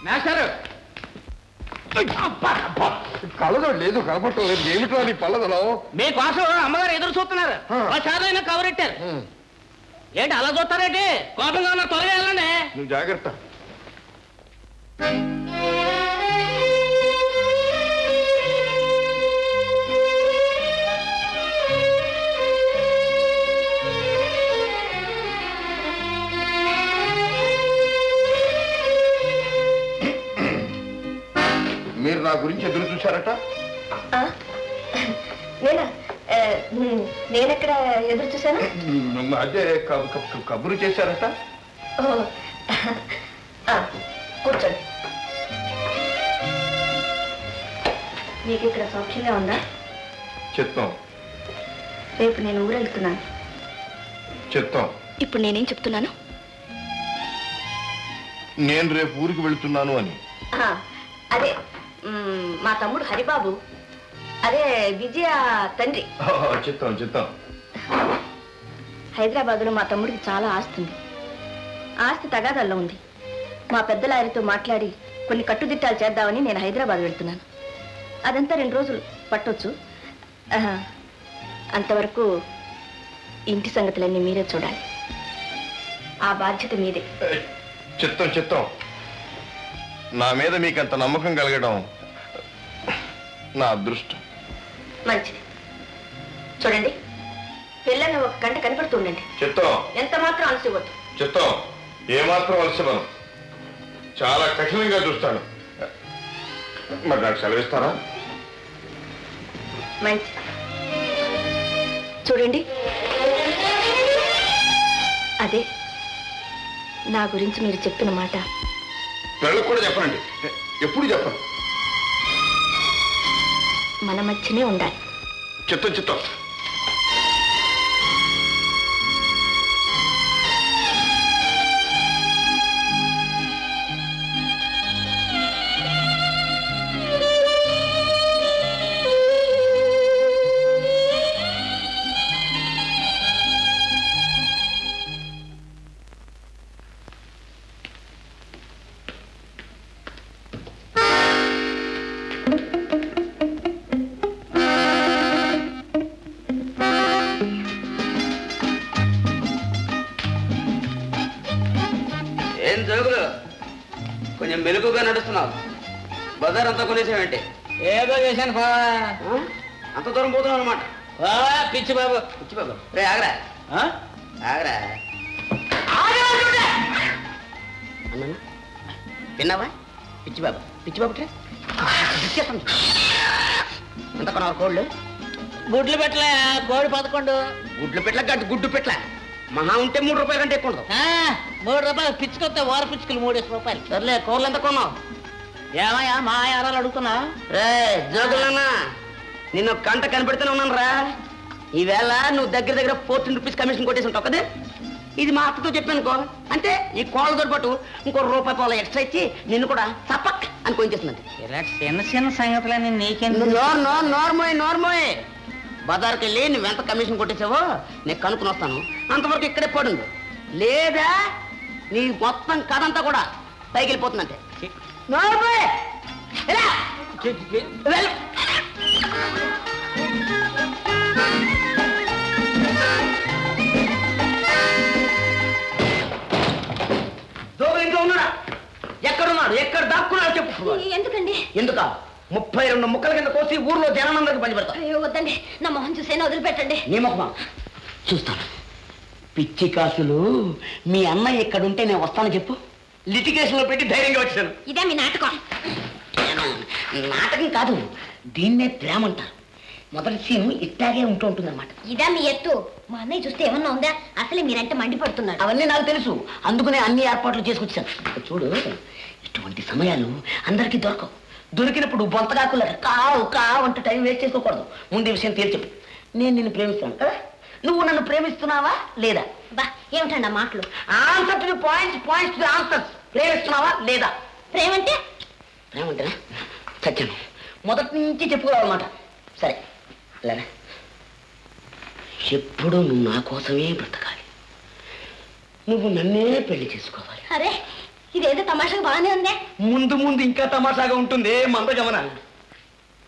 మేస్టారు కలదం లేదు, కనపడటం లేదు. ఏమిటో నీ పల్లదలో? మీకోసం అమ్మగారు ఎదురు చూస్తున్నారు. చాలైనా కవరెట్టారు. ఏంటి అలా చూస్తారేంటి? కోపంగా ఉన్న త్వరగా వెళ్ళండి. నువ్వు జాగ్రత్త. మీరు నా గురించి ఎదురు చూశారట? నేనెక్కడ ఎదురు చూశాను? అదే కబురు చేశారట. కూర్చోండి. మీకు ఇక్కడ సౌఖ్యంగా ఉందా? చెప్తాం. రేపు నేను ఊరెళ్తున్నాను. చెప్తాం. ఇప్పుడు నేనేం చెప్తున్నాను? నేను రేపు ఊరికి వెళుతున్నాను అని. అదే మా తమ్ముడు హరిబాబు, అదే విజయ తండ్రి. చెప్తాం చెప్తాం. హైదరాబాద్లో మా తమ్ముడికి చాలా ఆస్తి ఉంది. ఆస్తి తగాదాల్లో ఉంది. మా పెద్దల ఆయనతో మాట్లాడి కొన్ని కట్టుదిట్టాలు చేద్దామని నేను హైదరాబాద్ వెళ్తున్నాను. అదంతా 2 రోజులు పట్టొచ్చు. అంతవరకు ఇంటి సంగతులన్నీ మీరే చూడాలి. ఆ బాధ్యత మీదే. చెప్తాం చెప్తాం. నా మీద మీకంత నమ్మకం కలగడం నా అదృష్టం. మంచిది. చూడండి, పిల్లల్ని 1 గంట కనపడుతుండండి. చెప్తాం. ఎంత మాత్రం అలసిపోద్దు. చెప్తాం. ఏమాత్రం అలసిపోను. చాలా కఠినంగా చూస్తాను. మరి నాకు సెలవిస్తారా? మంచి. చూడండి, అదే నా గురించి మీరు చెప్పిన మాట పిల్లలకు కూడా చెప్పనండి. ఎప్పుడు చెప్పను. మన మధ్యనే ఉండాలి. చెప్తాం చెప్తాం. ఏం జరుగులు? కొంచెం మెలుగుగా నడుస్తున్నావు. బజార్ అంతా కొనేసావేంటి? ఏదో చేశాను బావా. అంత దూరం పోతున్నావు అనమాట. పిచ్చి బాబు, పిచ్చి బాబు. రే ఆగరా, ఆగరా. అన్నా విన్నావా? పిచ్చి బాబు, పిచ్చి బాబు. ఎంత కొన్నావు కోళ్ళు? గుడ్లు పెట్టలే, కోడి 11. గుడ్లు పెట్టలే, గడ్డి గుడ్డు పెట్టలే. మహా ఉంటే 3 రూపాయల కంటే ఎక్కువ ఉండదు. 3 రూపాయలు పిచ్చుకొస్తే వార పిచ్చుకలు 3 రూపాయలు. సర్లే, కూరలు ఎంత కొన్నావు? ఏమయ్యా మా యారాలు అడుగుతున్నా? రే జోగులన్నా, నిన్ను కంట కనిపెడుతూనే ఉన్నాను రా. ఈవేళ నువ్వు దగ్గర 14 రూపీస్ కమిషన్ కొట్టేసి ఉంటావు కదా. ఇది మా అత్తతో చెప్పానుకో, అంటే ఈ కోళ్ళతో పాటు ఇంకో ₹1 ఎక్స్ట్రా ఇచ్చి నిన్ను కూడా చపక్ అని కొంచేస్తుందండి. ఇలా చిన్న చిన్న సంగతులని నీకెందుకు? నోర్మోయ్. బజార్కి వెళ్ళి నువ్వెంత కమిషన్ కొట్టేసావో నేను కనుక్కుని వస్తాను. అంతవరకు ఇక్కడే పడుంది. లేదా నీ మొత్తం కథ అంతా కూడా పైకి వెళ్ళిపోతుందంటే. ఇంట్లో ఉన్నాడా? ఎక్కడున్నాడు? ఎక్కడ దాక్కున్నాడు చెప్పు. ఎందుకండి? ఎందుకా? 32 ముక్కల కింద కోసి ఊర్లో జనాలందరికి పంచిపెడతా. అయ్యో వద్దండి, నా మొహం చూసేనా వదిలిపెట్టండి. నీ మొహమా? చూస్తాను. పిచ్చి కాసులు, మీ అన్నయ్య ఎక్కడుంటే నేను వస్తాను చెప్పు. లిటిగేషన్ లో పెట్టి ధైర్యంగా వచ్చాను. ఇదే మీ నాటకం? నాటకం కాదు, దీన్నే ప్రేమ అంటారు. మొదటి సీన్ ఇట్టాగే ఉంటుంది అనమాట. ఇదా మీ ఎత్తు? మా అన్నయ్య చూస్తే ఏమన్నా ఉందా? అసలే మీరంటే మండిపడుతున్నాడు. అవన్నీ నాకు తెలుసు, అందుకనే అన్ని ఏర్పాట్లు చేసుకొచ్చాను. చూడు, ఇటువంటి సమయాలు అందరికీ దొరకవు. దొరికినప్పుడు బొంతగాకుల కావు అంటూ టైం వేస్ట్ చేసుకోకూడదు. ముందు ఈ విషయం తేల్చి చెప్పు. నేను నిన్ను ప్రేమిస్తాను కదా, నువ్వు నన్ను ప్రేమిస్తున్నావా లేదా? బా ఏమిటండి ఆ మాటలు? Answer to the points to answers. ప్రేమిస్తున్నావా లేదా? ప్రేమంటే సత్యం మొదటి నుంచి చెప్పుకోవాలన్నమాట. సరే లేదా, ఎప్పుడు నువ్వు నా కోసమే బ్రతకాలి. నువ్వు నన్నే పెళ్లి చేసుకోవాలి. అరే ఇదేదో తమాషాగా బాగానే ఉందే. ముందు ముందు ఇంకా తమాషాగా ఉంటుంది మంద గమన.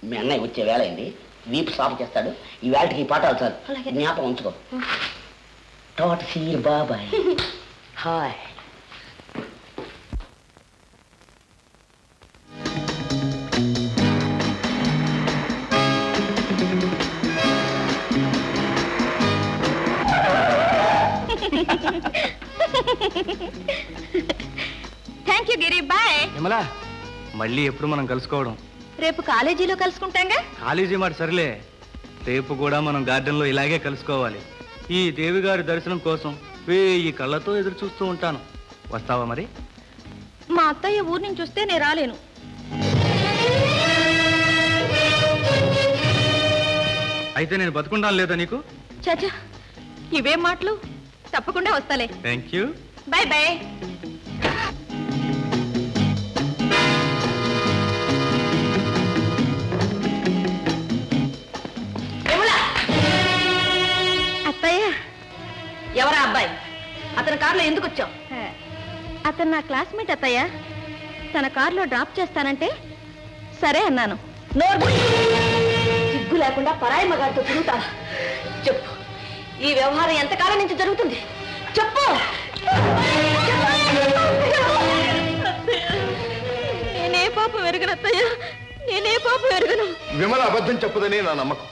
మీ అన్నయ్య వచ్చే వేళ అయింది, వీపు సాఫ్ చేస్తాడు. ఈ వేళకి ఈ పాఠాలు చాలు, అలాగే. జ్ఞాపకం ఉంచుకో. తోట సీర్ బాబాయ్. Hi. Thank you Giri, bye. Vimala, మళ్ళీ ఎప్పుడు మనం కలుసుకోవడం? రేపు కాలేజీలో కలుసుకుంటాంగా. కాలేజీ మాట సరిలే, రేపు కూడా మనం గార్డెన్లో ఇలాగే కలుసుకోవాలి. ఈ దేవి గారి దర్శనం కోసం 1000 కళ్ళతో ఎదురు చూస్తూ ఉంటాను. వస్తావా మరి? మా అత్తయ్య ఊరి నుంచి వస్తే నేను రాలేను. అయితే నేను బతుకుంటాను లేదా నీకు? చాచా, ఇవేం మాటలు? తప్పకుండా వస్తాలే. Thank you. Bye bye. అత్తయ్య, ఎవరా అబ్బాయి? అతని కారులో ఎందుకు వచ్చావు? అతను నా క్లాస్మేట్ అత్తయ్య. తన కారులో డ్రాప్ చేస్తానంటే సరే అన్నాను. సిగ్గు లేకుండా పరాయి మగాడితో తిరుగుతాను. చెప్పు, ఈ వ్యవహారం ఎంతకాలం నుంచి జరుగుతుంది? చెప్పు. నేనే పాపం ఎరగను అత్తయ్య, నేనే పాపం ఎరగను. విమల అబద్ధం చెప్పదని నా నమ్మకం.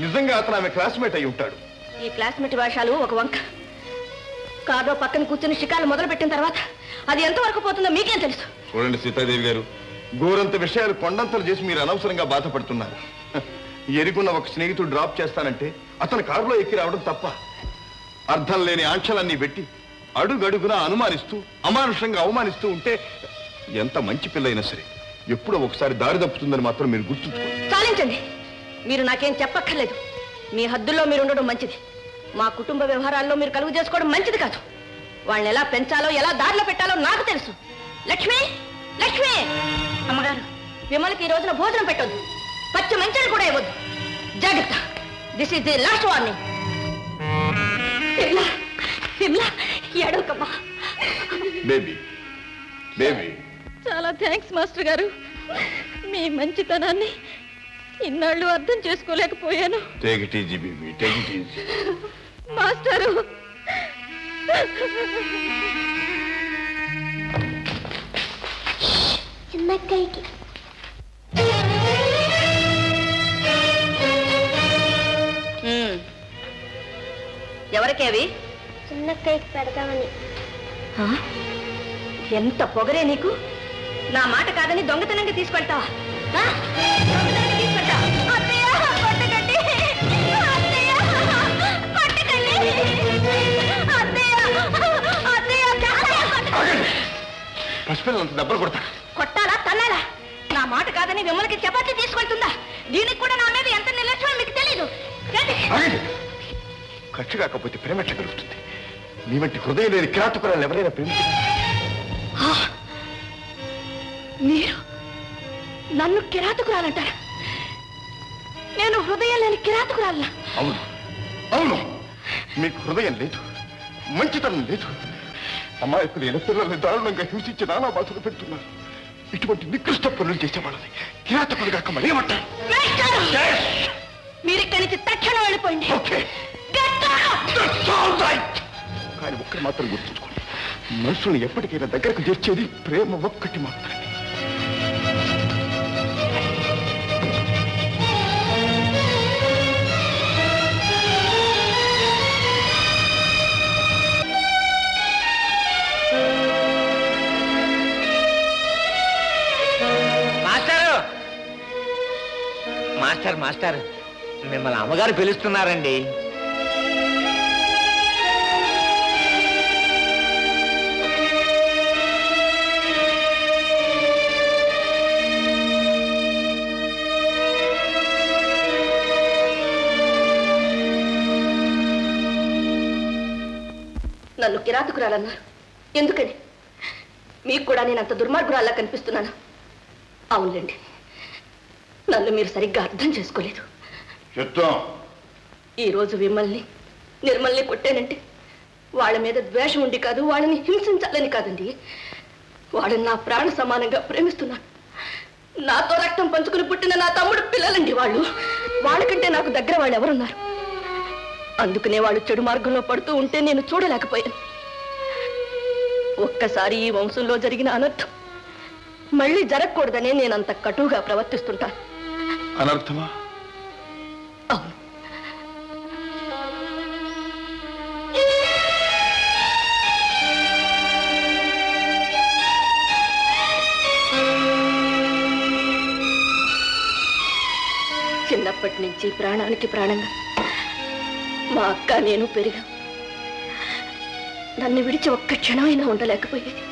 నిజంగా అతను ఆమె క్లాస్మేట్ అయి ఉంటాడు. ఈ క్లాస్మేట్ వేషాలు ఒక వంక. కాదో పక్కన కూర్చుని షికాలు మొదలు పెట్టిన తర్వాత అది ఎంతవరకు పోతుందో మీకేం తెలుసు? చూడండి సీతాదేవి గారు, గోరంత విషయాలు కొండంతలు చేసి మీరు అనవసరంగా బాధపడుతున్నారు. ఎరుగున్న ఒక స్నేహితుడు డ్రాప్ చేస్తానంటే అతని కారులో ఎక్కి రావడం తప్ప? అర్థం లేని ఆంక్షలన్నీ పెట్టి అడుగడుగునా అనుమానిస్తూ అమానుషంగా అవమానిస్తూ ఉంటే ఎంత మంచి పిల్లైనా సరే ఎప్పుడో ఒకసారి దారి తప్పుతుందని మాత్రం మీరు గుర్తుంచుకోండి. చాలించండి, మీరు నాకేం చెప్పక్కర్లేదు. మీ హద్దుల్లో మీరు ఉండడం మంచిది. మా కుటుంబ వ్యవహారాల్లో మీరు కలుగు చేసుకోవడం మంచిది కాదు. వాళ్ళని ఎలా పెంచాలో ఎలా దారిలో పెట్టాలో నాకు తెలుసు. లక్ష్మి, లక్ష్మి అమ్మగారు, విమలకి ఈ రోజున భోజనం పెట్టొద్దు, పచ్చి మంచిని కూడా ఇవ్వద్దు. జాగ్రత్త, this is the last warning. ఏడవకమ్మా. Baby, baby. చాలా థ్యాంక్స్ మాస్టర్ గారు. మీ మంచితనాన్ని ఇన్నాళ్ళు అర్థం చేసుకోలేకపోయాను. Take it easy baby, take it easy. Master, చిన్నక్కయ్యకి ఎవరికి అవి? చిన్నక్కయ్యకి పెడతామని. ఎంత పొగరే నీకు! నా మాట కాదని దొంగతనంగా తీసుకెళ్తావా? దొంగతనంగా తీసుకెళ్తావా? అత్తయ్య, కొట్టకండి! అత్తయ్య, కొట్టకండి! అత్తయ్య, అత్తయ్య, పసిపిల్లలంత దెబ్బలు కొడతా. కొట్టాలా తన్నాలా? నా మాట కాదని విమలకి చపాతీ తీసుకెళ్తుందా? దీనికి కూడా నా మీద ఎంత నిర్లక్ష్యం మీకు తెలీదు. ఖర్చు కాకపోతే ప్రేమ ఎట్లా కలుగుతుంది? నీ వంటి హృదయం లేని కిరాతకురాలు ఎవరైనా ప్రేమించారు? మీరు నన్ను కిరాతకురాలంటారా? నేను హృదయం లేని కిరాతకురాలనా? అవును, అవును. మీకు హృదయం లేదు, మంచితనం లేదు. అమాయకులు లేని పిల్లల్ని దారుణంగా హింసించి నానా బాధలు పెడుతున్నారు. ఇటువంటి నికృష్ట పనులు చేసేవాళ్ళని కిరాతకులు కాక మరేమంటారు? మీరిక్కడి నుంచి తక్షణం వెళ్ళిపోయింది. ఓకే, కానీ ఒక్కటి మాత్రం గుర్తుంచుకోండి, మనుషుల్ని ఎప్పటికైనా దగ్గరకు చేర్చేది ప్రేమ ఒక్కటి మాత్రమే. మాస్టర్, మాస్టర్, మిమ్మల్ని అమ్మగారు పిలుస్తున్నారండి. నన్ను కిరాతకురాలన్నారు. ఎందుకని? మీకు కూడా నేను అంత దుర్మార్గురాల్లా కనిపిస్తున్నాను. అవునులేండి, నన్ను మీరు సరిగ్గా అర్థం చేసుకోలేదు. ఈరోజు విమల్ని నిర్మల్ని కొట్టానంటే వాళ్ళ మీద ద్వేషం ఉండి కాదు, వాళ్ళని హింసించాలని కాదండి. వాళ్ళని నా ప్రాణ సమానంగా ప్రేమిస్తున్నాను. నాతో రక్తం పంచుకుని పుట్టిన నా తమ్ముడు పిల్లలండి వాళ్ళు. వాళ్ళకంటే నాకు దగ్గర వాళ్ళు ఎవరున్నారు? అందుకనే వాళ్ళు చెడు మార్గంలో పడుతూ ఉంటే నేను చూడలేకపోయాను. ఒక్కసారి ఈ వంశంలో జరిగిన అనర్థం మళ్ళీ జరగకూడదనే నేనంత కటువుగా ప్రవర్తిస్తుంటాను. అనర్థమా? అవును. చిన్నప్పటి నుంచి ప్రాణానికి ప్రాణంగా మా అక్క నేను పెరిగా. నన్ను విడిచి ఒక్క క్షణమైనా ఉండలేకపోయేది.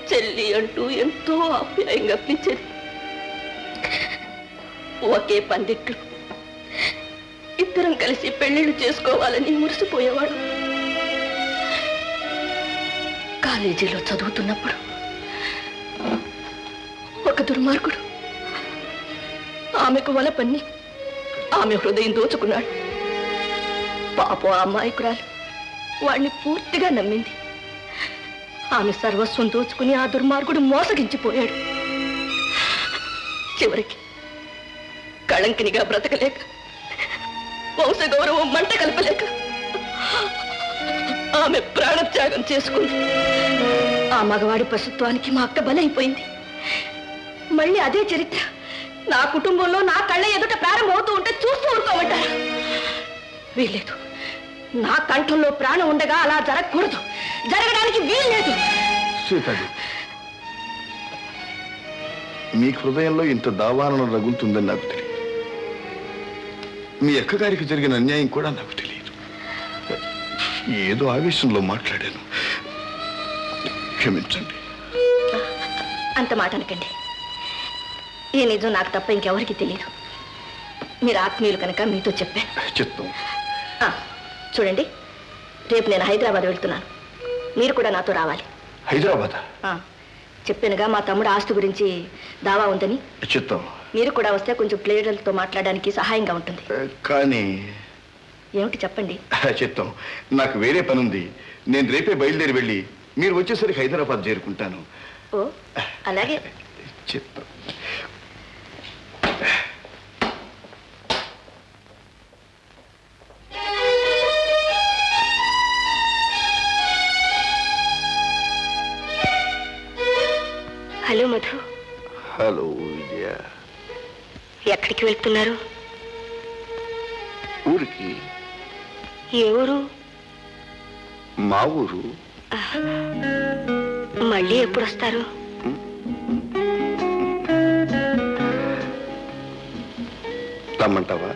చెల్లి అంటూ ఎంతో ఆప్యాయంగా పిలిచేది. ఒకే పందిట్లు ఇద్దరం కలిసి పెళ్లిళ్ళు చేసుకోవాలని మురిసిపోయేవాడు. కాలేజీలో చదువుతున్నప్పుడు ఒక దుర్మార్గుడు ఆమెకు వల పన్ని ఆమె హృదయం దోచుకున్నాడు. పాపం ఆ అమాయకురాలు వాణ్ణి పూర్తిగా నమ్మింది. ఆమె సర్వస్వం దోచుకుని ఆ దుర్మార్గుడు మోసగించిపోయాడు. చివరికి కళంకినిగా బ్రతకలేక, వంశ గౌరవం మంట కలపలేక ఆమె ప్రాణత్యాగం చేసుకుంది. ఆ మగవాడి పశుత్వానికి మా అక్క బలైపోయింది. మళ్ళీ అదే చరిత్ర నా కుటుంబంలో నా కళ్ళ ఎదుట ప్రారంభమవుతూ ఉంటే చూస్తూ ఊరుకోమంటారా? వీల్లేదు. నా కంఠంలో ప్రాణం ఉండగా అలా జరగకూడదు. జరగడానికి వీల్లేదు. సీతాజీ, మీ హృదయంలో ఇంత దావాలను రగులుతుందని నాకు తెలియదు. మీ అక్కగారికి జరిగిన అన్యాయం కూడా నాకు తెలియదు. ఏదో ఆవేశంలో మాట్లాడాను, క్షమించండి. అంత మాట అనకండి. ఈ నిజం నాకు తప్ప ఇంకెవరికి తెలియదు. మీరు ఆత్మీయులు కనుక మీతో చెప్పాను. చెప్తాం. చూడండి, రేపు నేను హైదరాబాద్ వెళ్తున్నాను. మీరు కూడా నాతో రావాలి. హైదరాబాద్? చెప్పానుగా మా తమ్ముడు ఆస్తి గురించి దావా ఉందని. చెప్తాం. మీరు కూడా వస్తే కొంచెం ప్లేయర్లతో మాట్లాడడానికి సహాయంగా ఉంటుంది. కానీ ఏమిటి చెప్పండి. చెప్తాం. నాకు వేరే పని ఉంది. నేను రేపే బయలుదేరి వెళ్ళి మీరు వచ్చేసరికి హైదరాబాద్ చేరుకుంటాను. ఓ అలాగే. చెప్తాం. హలో మధు. హలో విజయ. ఎక్కడికి వెళ్తున్నారు? ఊరికి. ఏ ఊరు? మా ఊరు. మళ్ళీ ఎప్పుడు వస్తారు? రమ్మంటావా?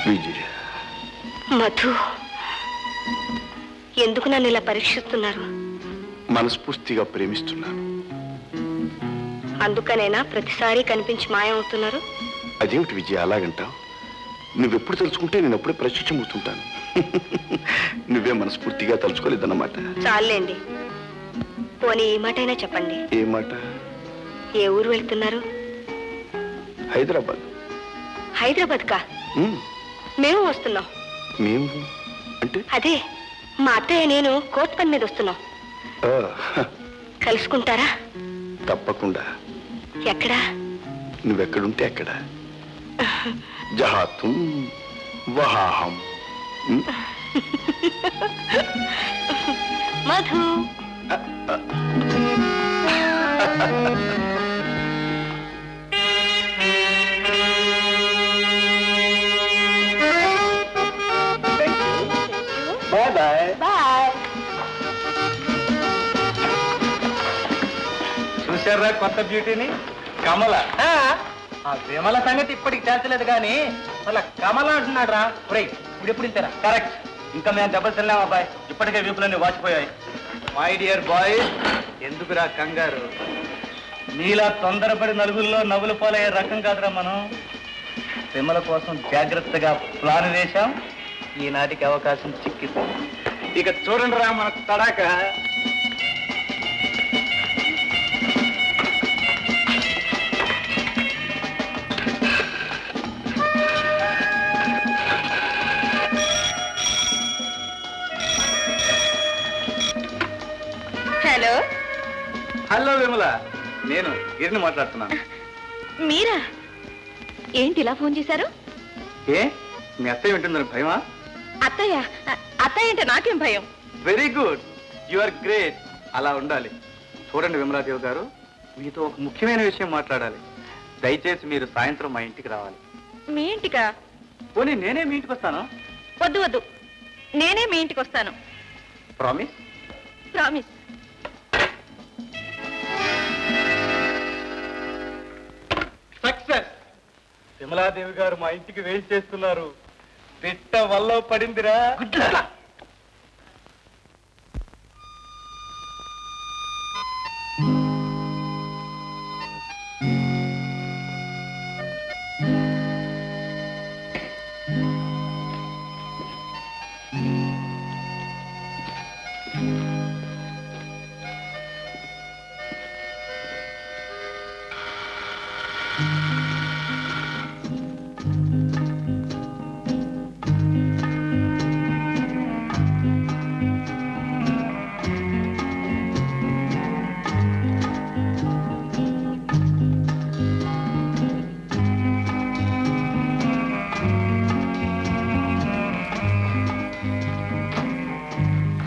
విజయ. మధు, ఎందుకు నన్ను ఇలా పరీక్షిస్తున్నారు? మనస్ఫూర్తిగా ప్రేమిస్తున్నాను. అందుకనేనా ప్రతిసారి కనిపించి మాయమవుతున్నారు? అదేమిటి విజయ అలాగంటావు? నువ్వెప్పుడు తలుచుకుంటే నేను అప్పుడే ప్రత్యక్షమవుతుంటాను. నువ్వే మనస్ఫూర్తిగా తలుచుకోలేదన్నమాట. చాలండి. పోనీ ఈ మాటైనా చెప్పండి. ఏ మాట? ఏ ఊరు వెళ్తున్నారు? హైదరాబాద్. హైదరాబాద్ కా? మేము వస్తున్నాం. మేము అంటే? అదే మా అత్తయ్య నేను కోర్టు పని మీద వస్తున్నాం. కలుసుకుంటారా? తప్పకుండా. ఎక్కడా? నువ్వెక్కడుంటే అక్కడ. జహాతుం వహాహం. మధు. Bye bye. బాయ్. చూశారా కొత్త బ్యూటీని? కమల. ఆ విమల సంగతి ఇప్పటికి చేర్చలేదు కానీ అలా కమల అంటున్నాడు రా. ఇప్పుడు ఎప్పుడు ఇంతేరా? కరెక్ట్. ఇంకా మేము దెబ్బలు తిన్నాం అబ్బాయి. ఇప్పటికే వీపులన్నీ వాచిపోయాయి. మై డియర్ బాయ్, ఎందుకురా కంగారు? నీలా తొందరపడి నలుగురిలో నవ్వులు పోలయ్యే రకం కాదురా మనం. విమల కోసం జాగ్రత్తగా ప్లాన్ వేశాం. ఈనాటికి అవకాశం చిక్కింది. ఇక చూడండి రా మనకు తడాక. హలో విమల, నేను గిరిని మాట్లాడుతున్నాను. మీరా? ఏంటి ఇలా ఫోన్ చేశారు? ఏ మీ అత్తయ్య వింటుందని భయమా? అత్తయ్య? అత్తయ్య అంటే నాకేం భయం. Very good, you are great. అలా ఉండాలి. చూడండి విమలాదేవి గారు, మీతో ఒక ముఖ్యమైన విషయం మాట్లాడాలి. దయచేసి మీరు సాయంత్రం మా ఇంటికి రావాలి. మీ ఇంటికా? పోనీ నేనే మీ ఇంటికి వస్తాను. వద్దు వద్దు, నేనే మీ ఇంటికి వస్తాను. ప్రామిస్? ప్రామిస్. సక్సెస్. విమలాదేవి గారు మా ఇంటికి వెయిట్ చేస్తున్నారు. పిట్ట వల్ల పడిందిరా.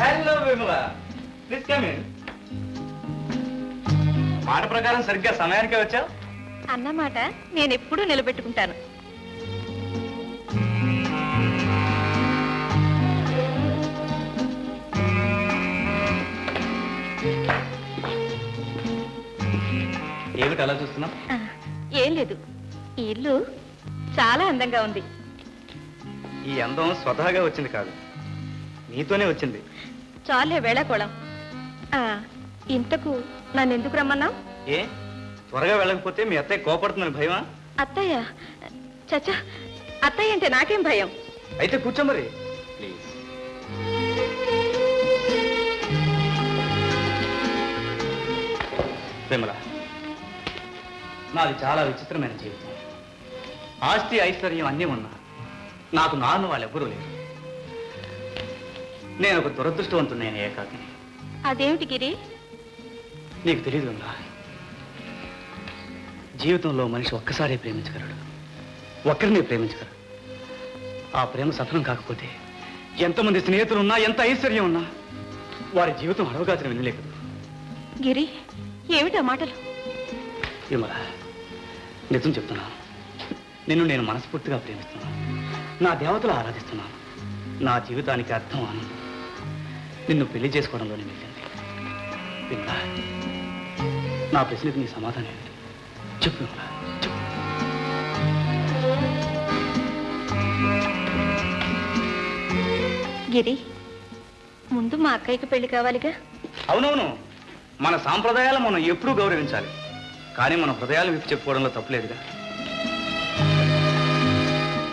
Hello Vimala, please come in. మాట ప్రకారం సరిగ్గా సమయానికే వచ్చావు. అన్నమాట నేను ఎప్పుడూ నిలబెట్టుకుంటాను. ఏమిటి అలా చూస్తున్నావు? ఏం లేదు, ఈ ఇల్లు చాలా అందంగా ఉంది. ఈ అందం స్వతహాగా వచ్చింది కాదు, నీతోనే వచ్చింది. చాలే వేళాకోళం. ఇంతకు నన్ను ఎందుకు రమ్మన్నావు? ఏ త్వరగా వెళ్ళకపోతే మీ అత్తయ్య కోపడుతుందని భయమా? అత్తయ్య? చచ్చా, అత్తయ్య అంటే నాకేం భయం. అయితే కూర్చో మరి ప్లీజ్. విమల, నాది చాలా విచిత్రమైన జీవితం. ఆస్తి ఐశ్వర్యం అన్నీ ఉన్నా నాకు నాన్న వాళ్ళెవ్వరూ లేరు. నేను ఒక దురదృష్టవంతుడైన ఏకాకిని. అదేమిటి గిరి? నీకు తెలియదు విమల, జీవితంలో మనిషి ఒక్కసారే ప్రేమించగలడు, ఒక్కరినే ప్రేమించగలడు. ఆ ప్రేమ సఫలం కాకపోతే ఎంతమంది స్నేహితులున్నా, ఎంత ఐశ్వర్యం ఉన్నా వారి జీవితం అడవగాచిన వినలేకదు. గిరి, ఏమిటా మాటలు? విమల, నిజం చెప్తున్నాను. నిన్ను నేను మనస్ఫూర్తిగా ప్రేమిస్తున్నాను. నా దేవతలు ఆరాధిస్తున్నాను. నా జీవితానికి అర్థం ఆనందం నిన్ను పెళ్లి చేసుకోవడంలోనే మిగిలింది. విమల, నా ప్రశ్నకు నీ సమాధానం ఏమిటి? చెప్పు విమల, చెప్పు. గిరి, ముందు మా అక్కయ్యకి పెళ్లి కావాలిగా. అవునవును, మన సాంప్రదాయాలు మనం ఎప్పుడూ గౌరవించాలి. కానీ మన హృదయాలు విప్పి చెప్పుకోవడంలో తప్పులేదుగా.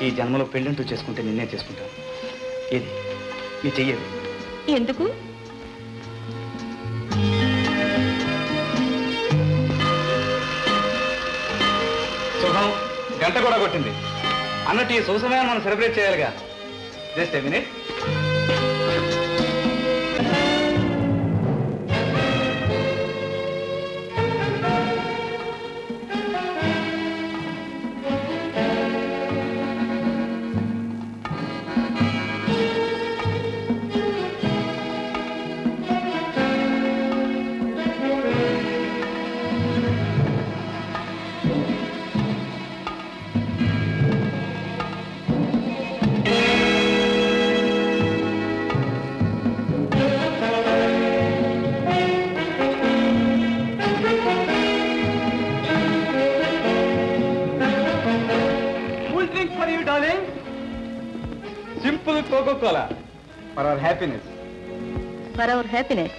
ఈ జన్మలో పెళ్ళంటూ చేసుకుంటే నిన్నే చేసుకుంటాను. ఏది నీ చెయ్యేది? ఎందుకు? శుభం, గంట కూడా కొట్టింది అన్నట్టు ఈ శుభ సమయాన్ని మనం సెలబ్రేట్ చేయాలిగా. Just a minute. Simple Coca-Cola for our happiness. For our happiness.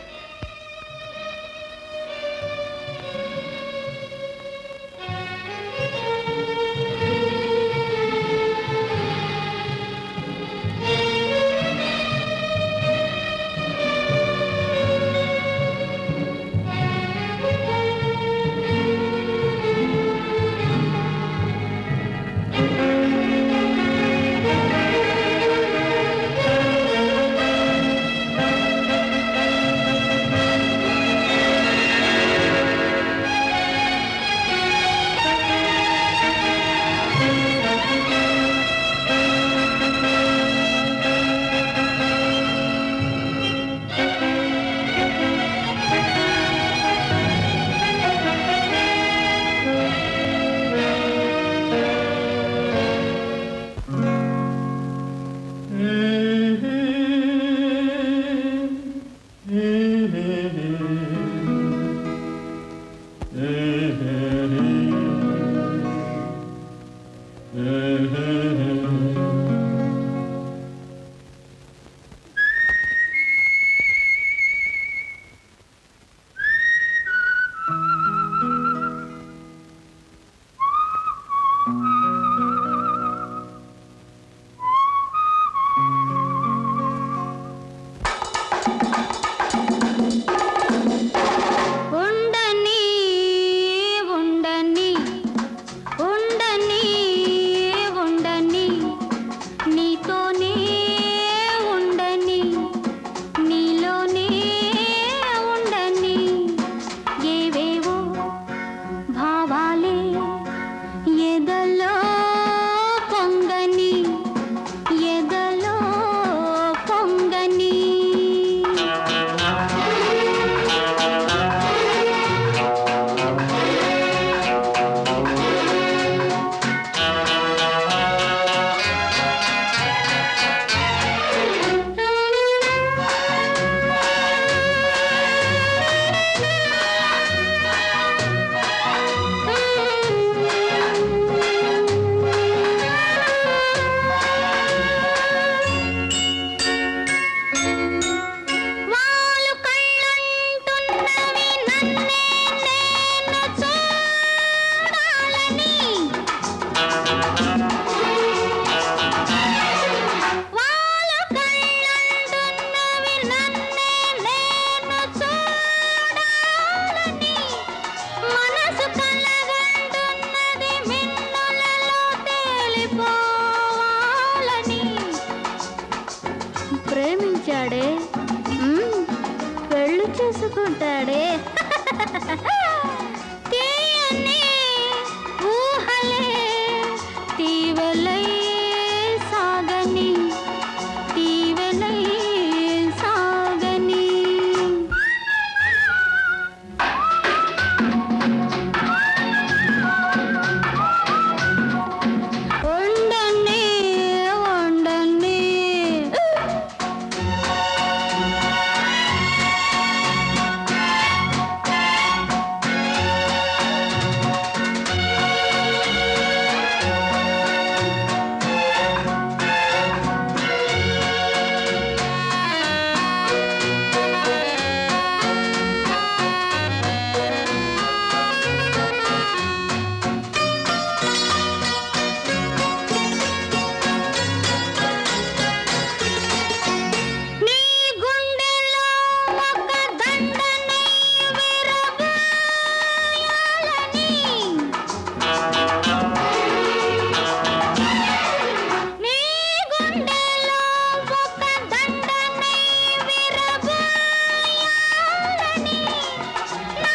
ప్రేమించాడే పెళ్లి చేసుకుంటాడే తీయని ఊహలే తీవెలై సాగని తీవెలై సాగని ఉండని ఉండని నీ గుండెలో ఒక దండనై విరబోయాలని నీ గుండెలో ఒక దండనై విరబోయాలని నా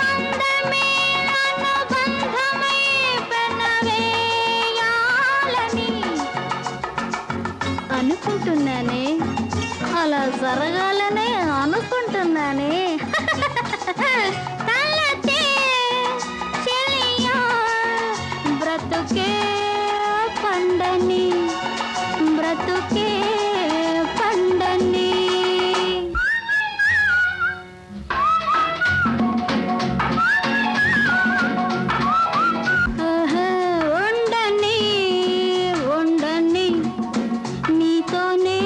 అందమే అనుబంధమై పెనవేయాలని అనుకుంటున్నానే అలా జరగాలనే అనుకుంటున్నానే తలతే చెలియా బ్రతుకే పండని బ్రతుకే పండని ఉండని ఉండని నీతోనే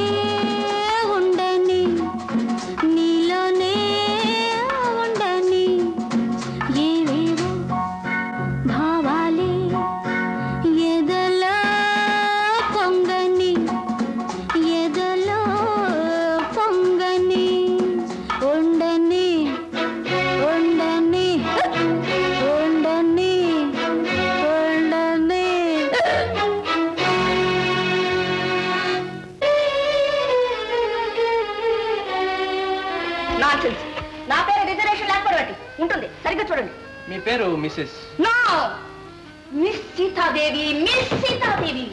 ఉండని నీలోనే ఉండని ఏవేవో భావాలే ఎదలో పొంగని ఎదలో పొంగని ఉండని ఉండని ఉండని ఉండని నాన్సెన్స్. నా పేరు రిజర్వేషన్ లేకపోవడం ఉంటుంది, సరిగ్గా చూడండి. మీ పేరు Mrs no, miss Sitadevi, miss Sitadevi.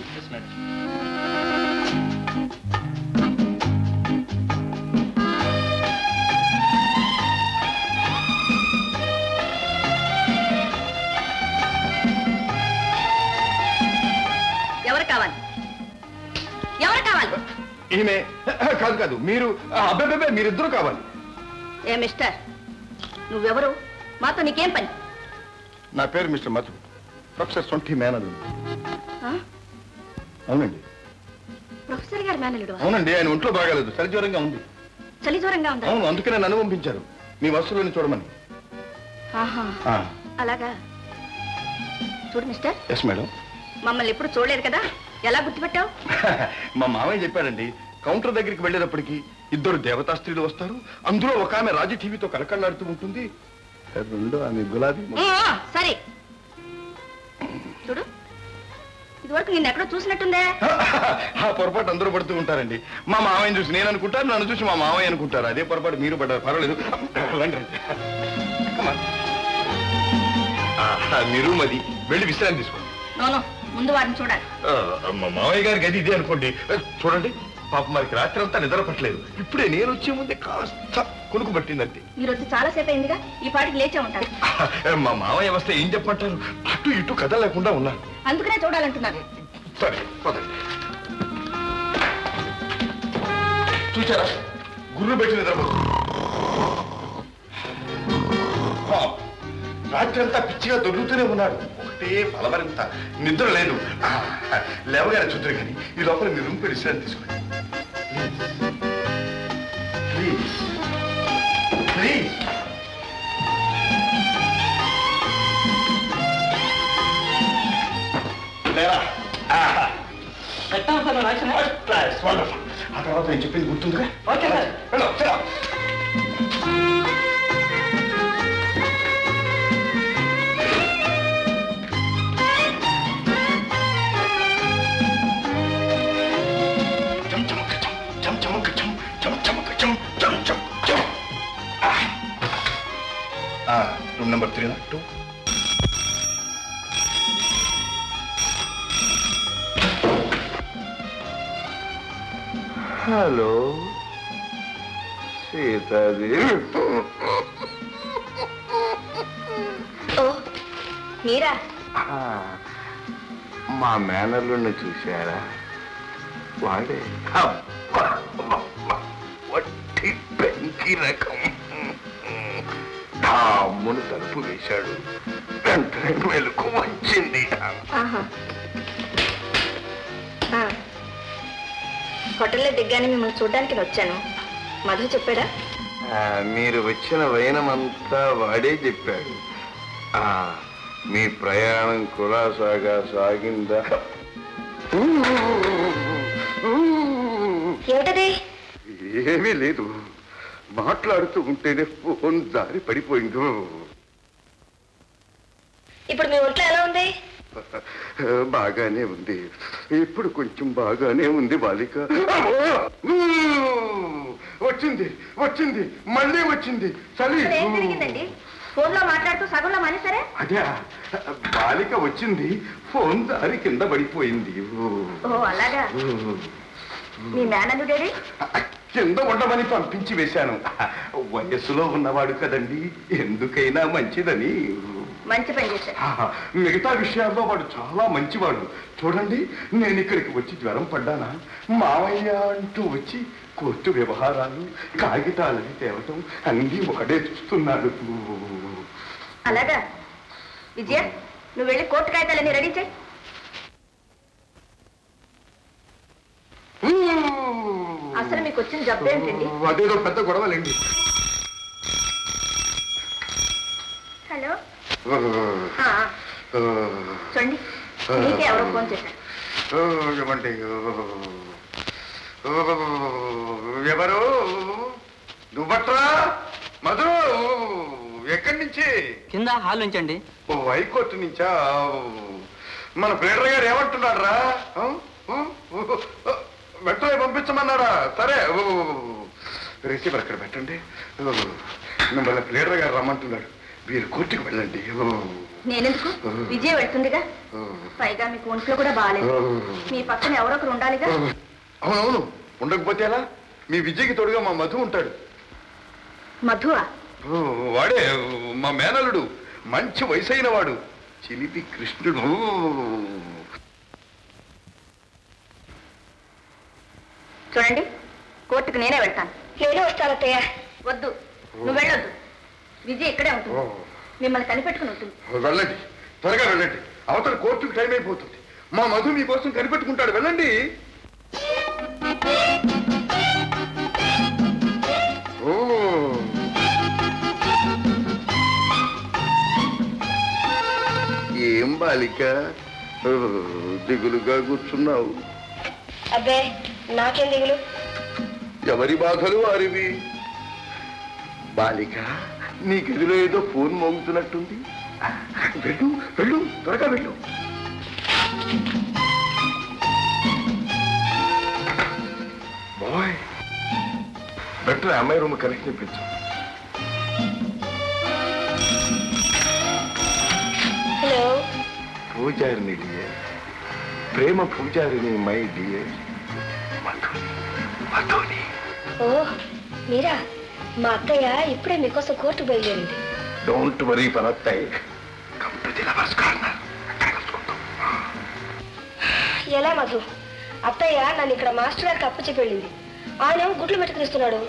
ఎవరు కావాలి, ఎవరు కావాలి? ఈమె కాదు కాదు మీరు అబ్బాయి మీరిద్దరూ కావాలి. ఏ మిస్టర్, నువ్వెవరు? మాతో నీకేం పని? నా పేరు మిస్టర్ మధు, ప్రొఫెసర్ సొంటి మేనలు. ఆ? అవునండి ప్రొఫెసర్ గారు మేనలుడు? అవునండి, ఆయన ఒంట్లో బాగాలేదు, చలిజ్వరంగా ఉంది. చలి దూరంగా ఉందా? అవును, అందుకనే నన్ను పంపించారు మీ వస్తువులను చూడమని. ఆహా, అలాగా. చూడు మిస్టర్, ఎస్ మేడం. మమ్మల్ని ఎప్పుడు చూడలేదు కదా, ఎలా గుర్తుపెట్టావు? మా మామయ్య చెప్పాడండి, కౌంటర్ దగ్గరికి వెళ్ళేటప్పటికి ఇద్దరు దేవతా స్త్రీలు వస్తారు, అందులో ఒక ఆమె రాజీ టీవీతో కలకళ్ళాడుతూ ఉంటుంది, రెండో ఆమె గులాబీ సరే చూడు, ఇదివరకు నిన్ను ఎక్కడో చూసినట్టుందే. ఆ పొరపాటు అందరూ పడుతూ ఉంటారండి. మా మామయ్యని చూసి నేను అనుకుంటాను, నన్ను చూసి మా మామయ్య అనుకుంటారు. అదే పొరపాటు మీరు పడ్డారు, పర్వాలేదు. రండి రండి. Come on. మీరు మది వెళ్ళి విశ్రాంతి తీసుకోండి. నోను, ముందు వారిని చూడాలి. మా మామయ్య గారి గది ఇదే అనుకోండి. చూడండి, పాప మరికి రాత్రి అంతా నిద్ర పట్టలేదు. ఇప్పుడే నేను వచ్చే ముందే కాస్త కొనుక్కు పట్టిందంటే. మీరు వచ్చి చాలా సేపు అయిందిగా, ఈ పాటికి లేచే ఉంటారు. మా మామయ్య వస్తే ఏం చెప్పంటారు, అటు ఇటు కదలేకుండా ఉన్నారు. అందుకనే చూడాలంటున్నారు. సరే పదండి. చూచారా, గుర్రు పెట్టి నిద్రపోతుంది. రాత్రి అంతా పిచ్చిగా దొరుకుతూనే ఉన్నాడు, ఒకటే బలమరింత నిద్ర లేదు. లేవగానే చూద్దరు కానీ ఈ లోపల మీరు రూమ్ పెట్టి విశ్రాంతి తీసుకోండి. Please please. ఆ తర్వాత నేను చెప్పింది గుర్తుందిగా? Okay sir. వెళ్ళు, చలో. చం చమక చం చం చమక చం నెంబర్ 302. హలో సీతాదేవి. ఓ మీరా? మా మేనల్లుని చూశారా? వాడే వట్టి పెంకి రకం. డామ్మును తలుపు వేశాడు, వెంటనే మెలకు వచ్చింది. హోటల్లో దిగ్గానే మిమ్మల్ని చూడడానికి వచ్చాను. మధు చెప్పాడా? మీరు వచ్చిన వైనమంతా వాడే చెప్పాడు. మీ ప్రయాణం కులాసాగా సాగిందా? ఏమిటది? ఏమీ లేదు, మాట్లాడుతూ ఉంటేనే ఫోన్ జారి పడిపోయింది. ఇప్పుడు మీ ఒంట్లో ఎలా ఉంది? బాగానే ఉంది, ఇప్పుడు కొంచెం బాగానే ఉంది బాలిక. వచ్చింది వచ్చింది, మళ్ళీ వచ్చింది చలి. ఏం జరిగిందండి? ఫోన్ లో మాట్లాడుతూ సగంలో మానేసరే? అదే బాలిక వచ్చింది, ఫోన్ దారి కింద పడిపోయింది. ఓ అలాగా. మీ మేనల్లుడేడి? కింద ఉండమని పంపించి వేశాను. వయస్సులో ఉన్నవాడు కదండి, ఎందుకైనా మంచిదని. మంచి పని చేశారు. మిగతా విషయాల్లో వాడు చాలా మంచివాడు. చూడండి, నేను ఇక్కడికి వచ్చి జ్వరం పడ్డానా, మావయ్య అంటూ వచ్చి కోర్టు వ్యవహారాలు కాగితాలని తేవటం అన్నీ ఒకడే చూస్తున్నాడు. అలాగా. విజయ, నువ్వు వెళ్ళి కోర్టు కాగితాలన్నీ రెడీ చేయి. అసలు మీకు వచ్చిన జబ్బు ఏంటండి? అదేదో పెద్ద గొడవలేండి. హలో, చూడండి, నీకే ఎవరో ఫోన్ చేశారు. ఏమంటే ఎవరు? నువ్వట్రా మధు? ఎక్కడి నుంచి? కింద హాల్ నుంచి అండి. ఓ హైకోర్టు నుంచా? మన ప్లేడర్ గారు ఏమంటున్నాడు రా? వెంటనే పంపించమన్నారా? సరే, రిసీవర్ అక్కడ పెట్టండి. మిమ్మల్ని ప్లేడర్ గారు రమ్మంటున్నాడు, మీరు కోర్టుకు వెళ్ళండి. నేనెందుకు? విజయ్ వెళ్తుందిగా. పైగా మీకు ఒంట్లో కూడా బాగాలేదు, మీ పక్కన ఎవరొకరు ఉండాలిగా. అవునవును, ఉండకపోతే ఎలా? మీ విజయ్కి తోడుగా మా మధు ఉంటాడు. మధువా? వాడే మా మేనలుడు, మంచి వయసైన వాడు, చిలిపి కృష్ణుడు. చూడండి, కోర్టుకు నేనే వెళ్తాను. నేను వస్తాను అత్తయ్య. వద్దు, నువ్వు వెళ్ళొద్దు. విజయ్ ఇక్కడే ఉంటుంది, మిమ్మల్ని కనిపెట్టుకుని ఉంటుంది. వెళ్ళండి, త్వరగా వెళ్ళండి, అవతల కోర్టుకు టైం అయిపోతుంది. మా మధు మీకోసం కనిపెట్టుకుంటాడు, వెళ్ళండి. ఏం బాలిక దిగులుగా కూర్చున్నావు? అబ్బే, నాకేం దిగులు. ఎవరి బాధలు వారివి. బాలిక, నీ గదిలో ఏదో ఫోన్ మోగుతున్నట్టుంది. వెళ్ళు వెళ్ళు, త్వరగా వెళ్ళు. బాయ్, బెటర్ అమ్మాయి రూమ్ కనెక్షన్ ఇప్పించు. హలో, పూజారిని డియర్, ప్రేమ పూజారిని మై డియర్ మధుని. మధుని. ఓ మీరా? మా అత్తయ్య ఇప్పుడే మీకోసం కోర్టు బయలుదేరింది. డోంట్ వరీ పనత్తాయి, come to the lovers corner. ఎలా మధు? అత్తయ్య నన్ను ఇక్కడ మాస్టర్ గారికి అప్పచెప్పి వెళ్ళింది. ఆయన గుడ్లు మెట్టుకునిస్తున్నాడు.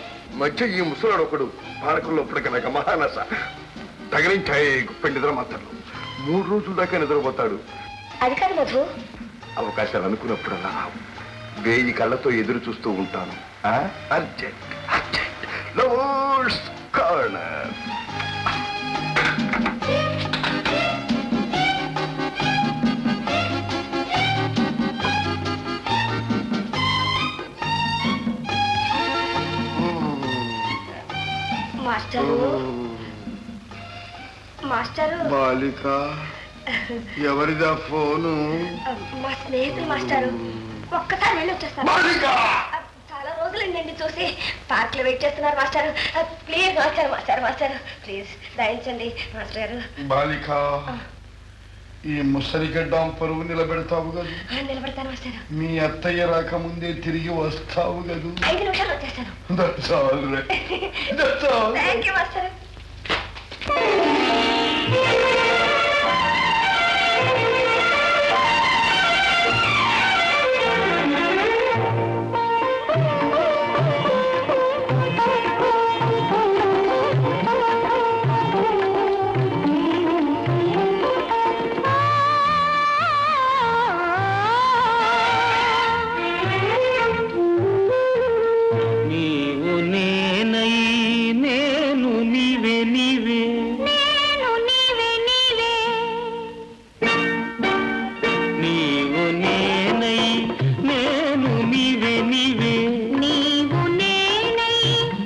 మధ్య ఈ ముసలాడు ఒకడు పాలకుల్లో ఇప్పటికనక మహానస తగిలించాయి గుప్పె నిద్ర మాత్రలు. 3 రోజుల దాకా నిద్రపోతాడు. అది కాదు మధు, అవకాశాలు అనుకున్నప్పుడల్లా 1000 కళ్ళతో ఎదురు చూస్తూ ఉంటాను. Urgent urgent lovers corner. Master master. బాలిక, ఎవరిదా ఫోను? మా స్నేహితులు మాస్టారు. ఒక్కసారి వెళ్ళి వచ్చేస్తాను. బాలిక, చాలా రోజులండి చూసి. పార్క్ లో వెయిట్ చేస్తున్నారు master. Please master master master please దయించండి మాస్టర్ గారు. బాలిక, ఈ ముసలిగడ్డాం పరువు నిలబెడతావు గదు. నిలబడతాను మాస్టర్. మీ అత్తయ్య రాకముందే తిరిగి వస్తావు గదు. 5 నిమిషాలు వచ్చేస్తాను. That's all right. That's all. Thank you master. నీవు నేనై నేను నీవే నీవే నీవు నేనై నేను నీవే నీవే. నీవు నేనే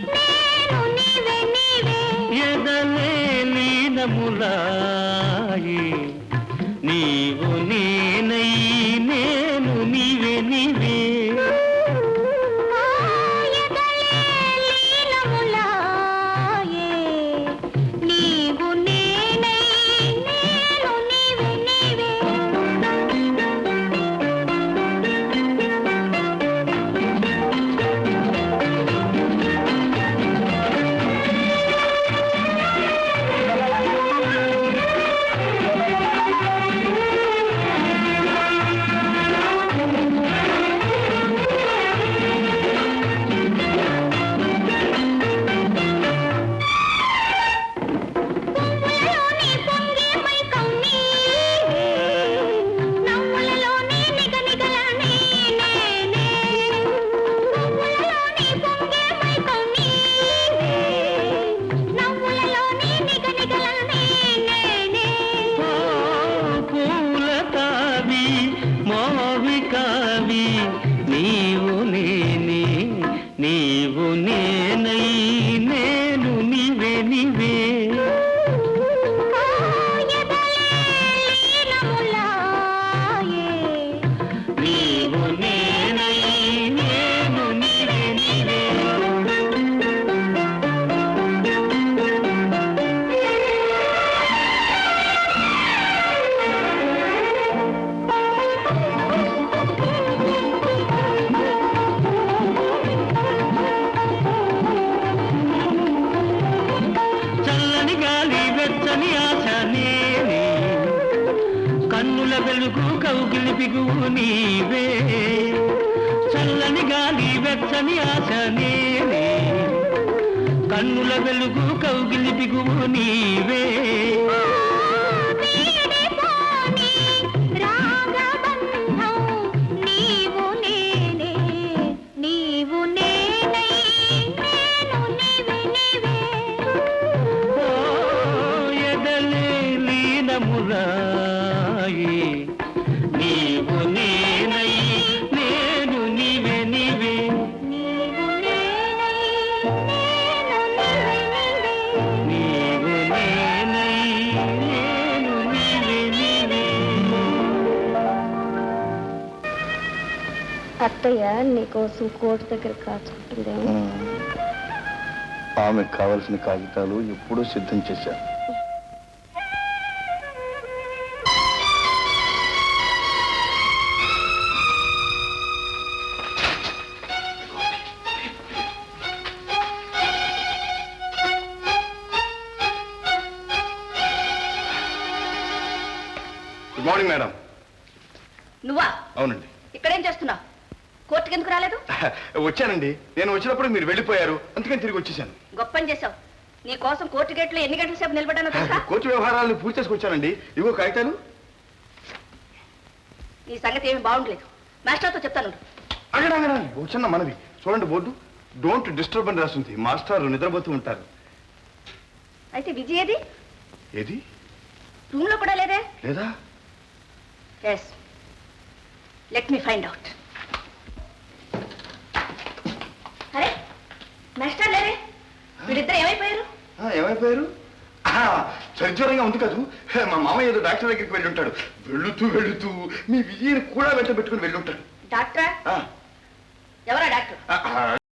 నీవు నేనై నేను నీవే నీవే. నీవు నేనై నేను నీవే నీవే. చల్లని గాలి వెచ్చని ఆశ నేనే, కన్నుల వెలుగు కౌగిలి బిగువు నీవే. చల్లని గాలి వెచ్చని ఆశ నేనే, కన్నుల వెలుగు కౌగిలి బిగువు నీవే. నీవు నేనే నీవు నేనై నేను నీవే నీవే. ఎదలే లీనములాయి నీవు నేనై నేను నీవే నీవే. నీవు నేనై నేను నీవే నీవే. నీవు నేనై నేను నీవే నీవే. అత్తయ్య నీకోసం కోర్టు దగ్గర కాచుకుంటుందేమో. ఆమెకు కావలసిన కాగితాలు ఎప్పుడూ సిద్ధం చేశాను. Good morning madam. నువ్వా? అవునండి. ఇక్కడేం చేస్తున్నావు? కోర్టుకి ఎందుకు రాలేదు? వచ్చానండి. నేను వచ్చినప్పుడు మీరు వెళ్ళిపోయారు, అందుకని తిరిగి వచ్చేసాను. గొప్ప పని చేశావు. నీ కోసం కోర్టు గేట్లో ఎన్ని గంటల సేపు నిలబడ్డానో తెలుసా? కోర్టు వ్యవహారాలను పూర్తి చేసుకొచ్చానండి. ఇగో కాగితాలు. నీ సంగతి ఏమి బాగుండలేదు. మాస్టర్తో చెప్తాను. అడగడానికి ఒక చిన్న మనవి. చూడండి, బోర్డు డోంట్ డిస్టర్బ్ అని రాస్తుంది. మాస్టర్ నిద్రపోతూ ఉంటారు. అయితే విజయ్ ఏది? ఏది? రూమ్ లో కూడా లేదే? లేదా? Yes, let me find out. అరే, మాస్టర్ లేరే? వీళ్ళిద్దరు ఏమైపోయారు? ఏమైపోయారు? సరిజ్వరంగా ఉంది కదూ. మా మామయ్య ఏదో డాక్టర్ దగ్గరికి వెళ్ళి ఉంటాడు. వెళుతూ మీ విజయని కూడా వెంట పెట్టుకుని వెళ్ళి ఉంటాడు. డాక్టరా? ఎవరా డాక్టర్?